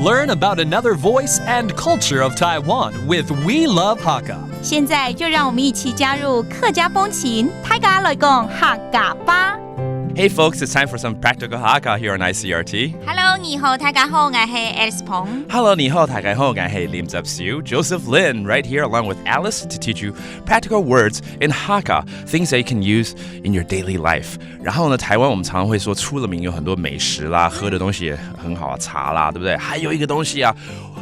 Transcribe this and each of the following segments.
Learn about another voice and culture of Taiwan with We Love Hakka. 现在就让我们一起加入客家风情，大家来讲客家吧。Hey folks, it's time for some practical Hakka here on ICRT. Hello， 你好，大家好，我係 Alice Pong。 Hello, 你好，大家好，我係Lim Zepsiu, Joseph Lin, right here along with Alice to teach you practical words in Hakka, things that you can use in your daily life. 然后呢，台湾我们常常会说出了名有很多美食啦，喝的东西也很好啊，茶啦，对不对？还有一个东西啊，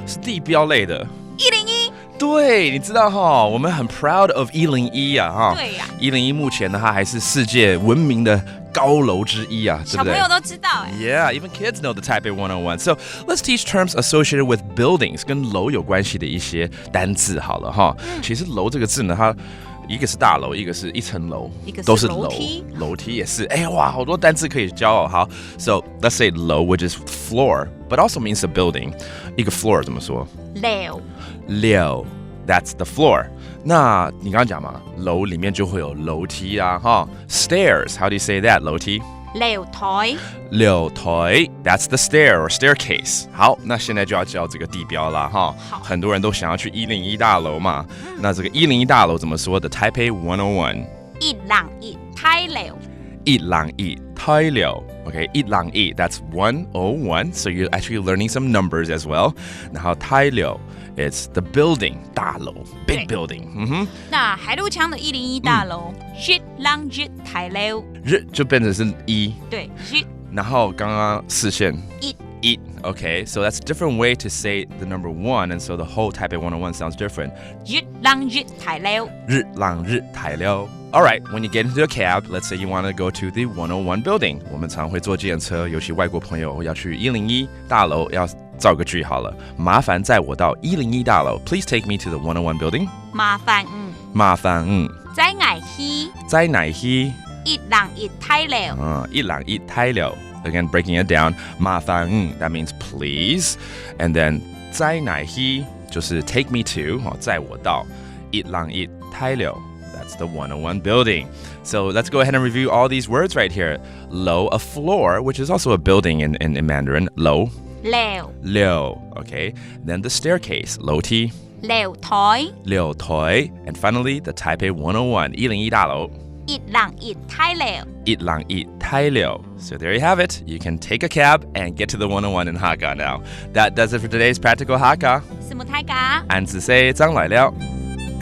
是地标类的。101。对，你知道哈，我们很 proud of 101啊哈。对呀。101目前呢，它还是世界闻名的高楼之一啊，对不对？小朋友都知道哎。Yeah, even kids know the Taipei 101. So let's teach terms associated with buildings 跟楼有关系的一些单字好了哈。其实楼这个字呢，它一个是大楼，一个是一层楼，都是楼。楼梯也是，哎哇，好多单字可以教哦。好 ，So let's say 楼 which is floor, but also means a building. 一个 floor 怎么说？溜 that's the floor. 那你刚刚讲嘛，楼里面就会有楼梯啊，哈 ，stairs. How do you say that? 楼梯。溜台 that's the stair or staircase. 好，那现在就要教这个地標啦，哈。很多人都想要去101大楼嘛。那这个101大楼怎么说的 ？Taipei 101。101大樓。101大樓 Okay, 101 that's 101. So you're actually learning some numbers as well. 然後大樓 it's the building 大樓 big building. 那海陸腔的101大樓101大樓日就变成是一，对，日。然後剛剛視線一 Okay, so that's a different way to say the number 1, and so the whole Taipei 101 sounds different. 101大樓。日朗日大樓 Alright, when you get into a cab, let's say you want to go to the 101 building. 我们常会坐计程车，尤其外国朋友要去101大樓，要造個句好了。麻煩載我到101大樓 Please take me to the 101 building. 麻煩載我去在哪去101大樓。101大樓 Again, breaking it down. 麻煩that means please. And then 在哪去就是 take me to 載我到101大樓That's the 101 building. So let's go ahead and review all these words right here. Lo, a floor, which is also a building in Mandarin. Lo. Liu. Okay. Then the staircase. Lo ti. Liu台. Liu toi. And finally, the Taipei 101. 101大樓101大樓101大樓 So there you have it. You can take a cab and get to the 101 in Hakka now. That does it for today's Practical Hakka. 什麼大家？安子 say 張來了。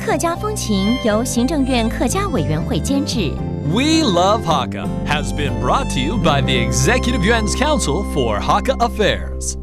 客家風情由行政院客家委員會監製。We Love Hakka has been brought to you by the Executive Yuan's Council for Hakka Affairs.